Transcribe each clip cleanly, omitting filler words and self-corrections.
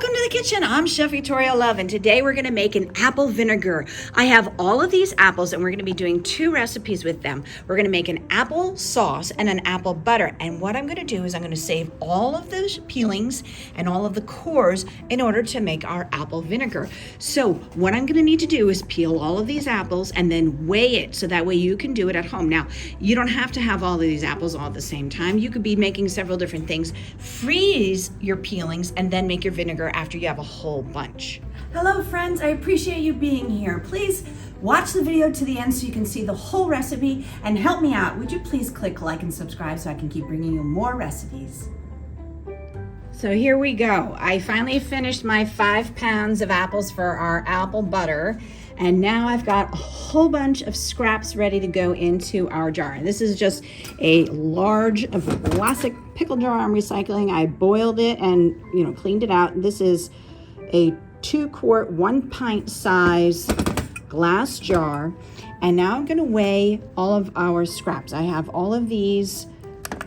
Welcome to the kitchen. I'm Chef Victoria Love, and today we're gonna make an apple vinegar. I have all of these apples and we're gonna be doing two recipes with them. We're gonna make an apple sauce and an apple butter. And what I'm gonna do is I'm gonna save all of the peelings and all of the cores in order to make our apple vinegar. So what I'm gonna need to do is peel all of these apples and then weigh it so that way you can do it at home. Now, you don't have to have all of these apples all at the same time. You could be making several different things. Freeze your peelings and then make your vinegar after you have a whole bunch. Hello friends, I appreciate you being here. Please watch the video to the end so you can see the whole recipe and help me out. Would you please click like and subscribe so I can keep bringing you more recipes. So here we go. I finally finished my 5 pounds of apples for our apple butter. And now I've got a whole bunch of scraps ready to go into our jar. And this is just a large of a classic pickle jar I'm recycling. I boiled it and cleaned it out. This is a 2-quart, 1 pint size glass jar. And now I'm gonna weigh all of our scraps. I have all of these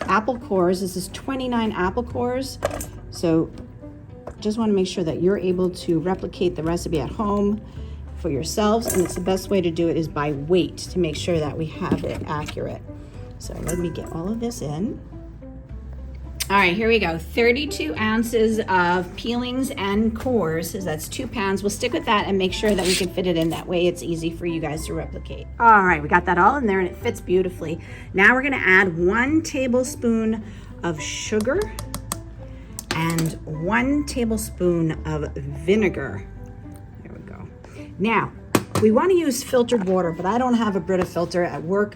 apple cores. This is 29 apple cores. So just wanna make sure that you're able to replicate the recipe at home for yourselves, and it's the best way to do it is by weight to make sure that we have it accurate. So let me get all of this in. All right, here we go. 32 ounces of peelings and cores, so that's 2 pounds. We'll stick with that and make sure that we can fit it in. That way it's easy for you guys to replicate. All right, we got that all in there and it fits beautifully. Now we're gonna add 1 tablespoon of sugar and 1 tablespoon of vinegar. Now, we want to use filtered water, but I don't have a Brita filter at work.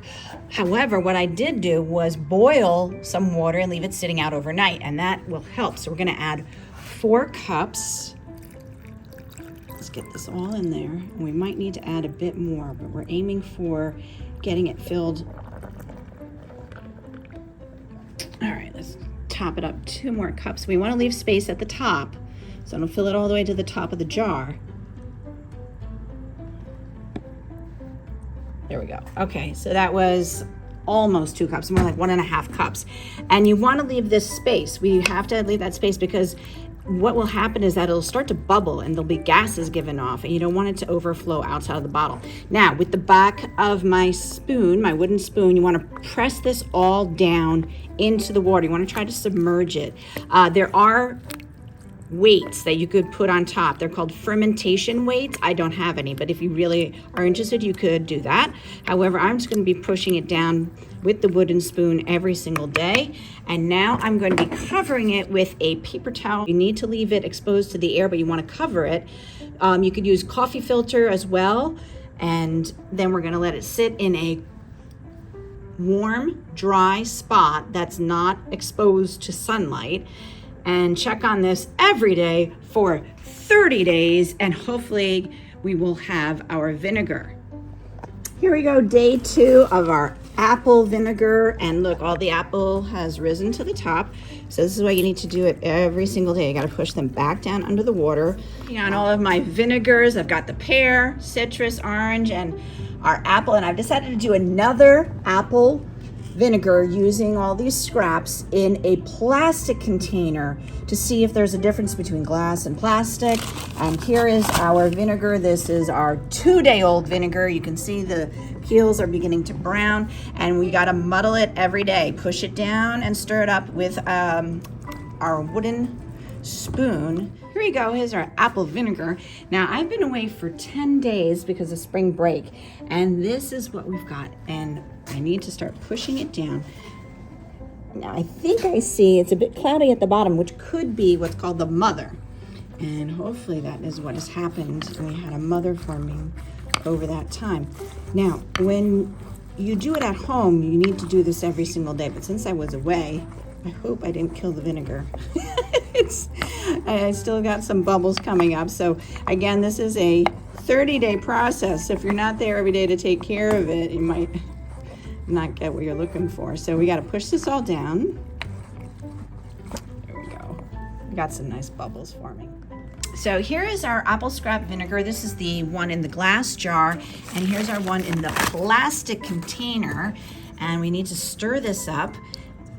However, what I did do was boil some water and leave it sitting out overnight, and that will help. So we're going to add 4 cups. Let's get this all in there. And we might need to add a bit more, but we're aiming for getting it filled. All right, let's top it up 2 more cups. We want to leave space at the top, so don't fill it all the way to the top of the jar. There we go. Okay, so that was almost 2 cups, more like 1.5 cups. And you want to leave this space. We have to leave that space because what will happen is that it'll start to bubble and there'll be gases given off, and you don't want it to overflow outside of the bottle. Now, with the back of my spoon, my wooden spoon, you want to press this all down into the water. You want to try to submerge it. There are weights that you could put on top. They're called fermentation weights. I don't have any, but if you really are interested, you could do that. However, I'm just going to be pushing it down with the wooden spoon every single day. And now I'm going to be covering it with a paper towel. You need to leave it exposed to the air, but you want to cover it. You could use coffee filter as well. And then we're going to let it sit in a warm, dry spot that's not exposed to sunlight. And check on this every day for 30 days, and hopefully we will have our vinegar. Here we go, day 2 of our apple vinegar, and look, all the apple has risen to the top. So this is why you need to do it every single day. You gotta push them back down under the water. On all of my vinegars, I've got the pear, citrus, orange, and our apple, and I've decided to do another apple vinegar using all these scraps in a plastic container to see if there's a difference between glass and plastic. And here is our vinegar. This is our 2-day-old vinegar. You can see the peels are beginning to brown, and we gotta muddle it every day. Push it down and stir it up with our wooden spoon. Here we go, here's our apple vinegar. Now, I've been away for 10 days because of spring break, and this is what we've got, and I need to start pushing it down. Now, I think I see it's a bit cloudy at the bottom, which could be what's called the mother, and hopefully that is what has happened. We had a mother forming over that time. Now, when you do it at home, you need to do this every single day, but since I was away, I hope I didn't kill the vinegar. I still got some bubbles coming up. So again, this is a 30-day process. So if you're not there every day to take care of it, you might not get what you're looking for. So we got to push this all down. There we go. We got some nice bubbles forming. So here is our apple scrap vinegar. This is the one in the glass jar, and here's our one in the plastic container. And we need to stir this up.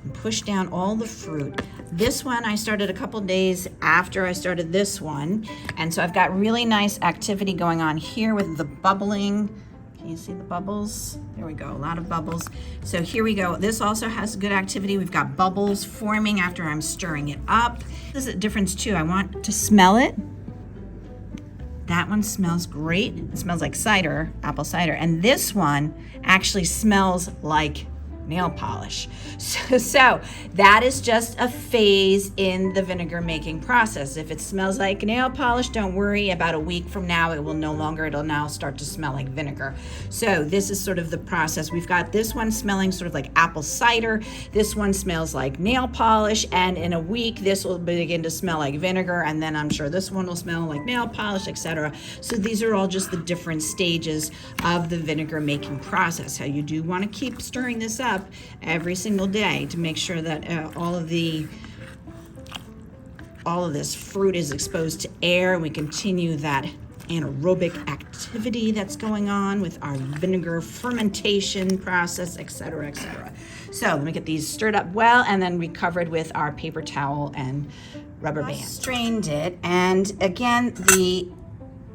and push down all the fruit. This one I started a couple days after I started this one. And so I've got really nice activity going on here with the bubbling. Can you see the bubbles? There we go, a lot of bubbles. So here we go. This also has good activity. We've got bubbles forming after I'm stirring it up. This is a difference too. I want to smell it. That one smells great. It smells like cider, apple cider. And this one actually smells like nail polish. So that is just a phase in the vinegar making process. If it smells like nail polish, don't worry, about a week from now it will no longer, it'll now start to smell like vinegar. So this is sort of the process. We've got this one smelling sort of like apple cider, this one smells like nail polish, and in a week this will begin to smell like vinegar, and then I'm sure this one will smell like nail polish, etc. So these are all just the different stages of the vinegar making process. How you do want to keep stirring this up every single day to make sure that all of this fruit is exposed to air, and we continue that anaerobic activity that's going on with our vinegar fermentation process, etc., etc. So let me get these stirred up well, and then we covered with our paper towel and rubber band. Strained it, and again, the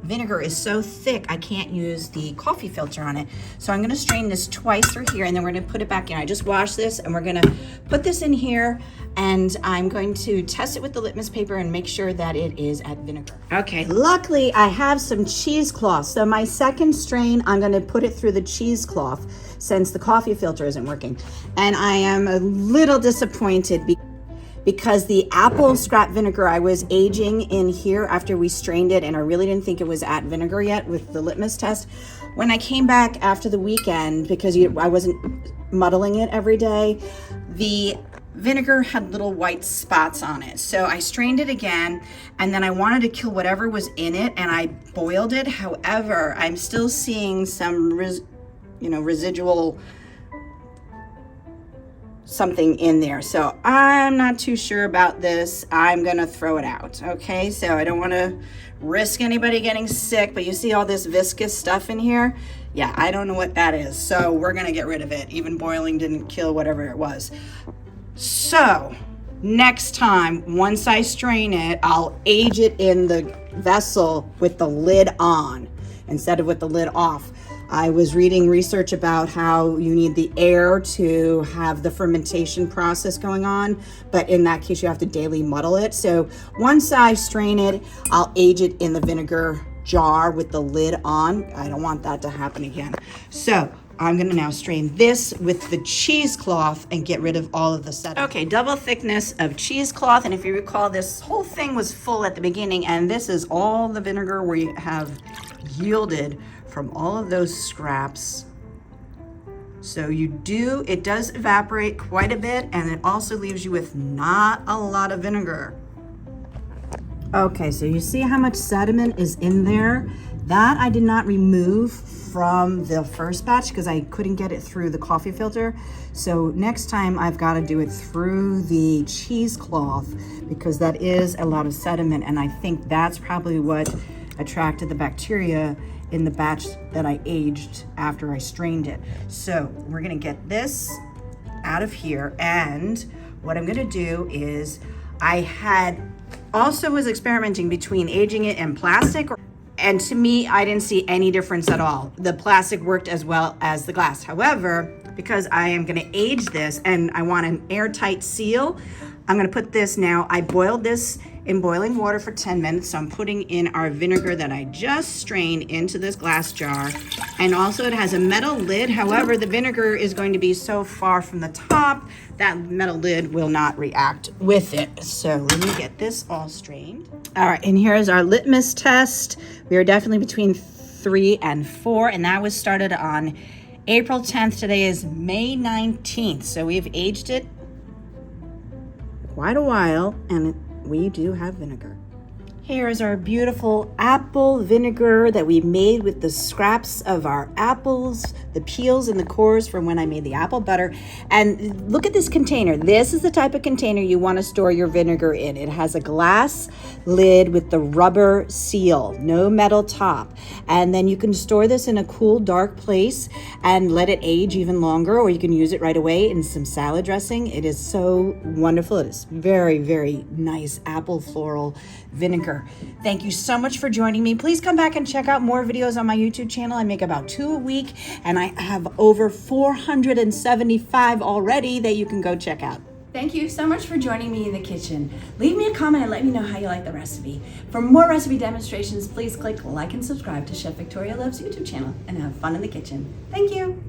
vinegar is so thick I can't use the coffee filter on it. So I'm gonna strain this twice through here, and then we're gonna put it back in. I just washed this, and we're gonna put this in here, and I'm going to test it with the litmus paper and make sure that it is at vinegar. Okay, luckily I have some cheesecloth. So my second strain, I'm gonna put it through the cheesecloth since the coffee filter isn't working. And I am a little disappointed because the apple scrap vinegar I was aging in here after we strained it, and I really didn't think it was at vinegar yet with the litmus test. When I came back after the weekend, because I wasn't muddling it every day, the vinegar had little white spots on it. So I strained it again, and then I wanted to kill whatever was in it, and I boiled it. However, I'm still seeing some residual something in there. So I'm not too sure about this. I'm gonna throw it out, okay? So I don't wanna risk anybody getting sick, but you see all this viscous stuff in here? Yeah, I don't know what that is. So we're gonna get rid of it. Even boiling didn't kill whatever it was. So next time, once I strain it, I'll age it in the vessel with the lid on instead of with the lid off. I was reading research about how you need the air to have the fermentation process going on, but in that case you have to daily muddle it. So once I strain it, I'll age it in the vinegar jar with the lid on. I don't want that to happen again. So I'm gonna now strain this with the cheesecloth and get rid of all of the sediment. Okay, double thickness of cheesecloth, and if you recall, this whole thing was full at the beginning, and this is all the vinegar we have yielded from all of those scraps. So it does evaporate quite a bit, and it also leaves you with not a lot of vinegar. Okay, so you see how much sediment is in there? That I did not remove from the first batch because I couldn't get it through the coffee filter. So next time I've got to do it through the cheesecloth because that is a lot of sediment, and I think that's probably what attracted the bacteria in the batch that I aged after I strained it. So we're gonna get this out of here, and what I'm gonna do is I was experimenting between aging it in plastic, and to me, I didn't see any difference at all. The plastic worked as well as the glass. However, because I am gonna age this and I want an airtight seal, I'm gonna put this now. I boiled this in boiling water for 10 minutes. So I'm putting in our vinegar that I just strained into this glass jar. And also it has a metal lid. However, the vinegar is going to be so far from the top that metal lid will not react with it. So let me get this all strained. All right, and here's our litmus test. We are definitely between 3 and 4, and that was started on April 10th. Today is May 19th. So we've aged it quite a while, and we do have vinegar. Here is our beautiful apple vinegar that we made with the scraps of our apples, the peels and the cores from when I made the apple butter. And look at this container. This is the type of container you want to store your vinegar in. It has a glass lid with the rubber seal, no metal top. And then you can store this in a cool, dark place and let it age even longer, or you can use it right away in some salad dressing. It is so wonderful. It is very, very nice apple floral vinegar. Thank you so much for joining me. Please come back and check out more videos on my YouTube channel. I make about 2 a week, and I have over 475 already that you can go check out. Thank you so much for joining me in the kitchen. Leave me a comment and let me know how you like the recipe. For more recipe demonstrations, please click like and subscribe to Chef Victoria Loves YouTube channel and have fun in the kitchen. Thank you.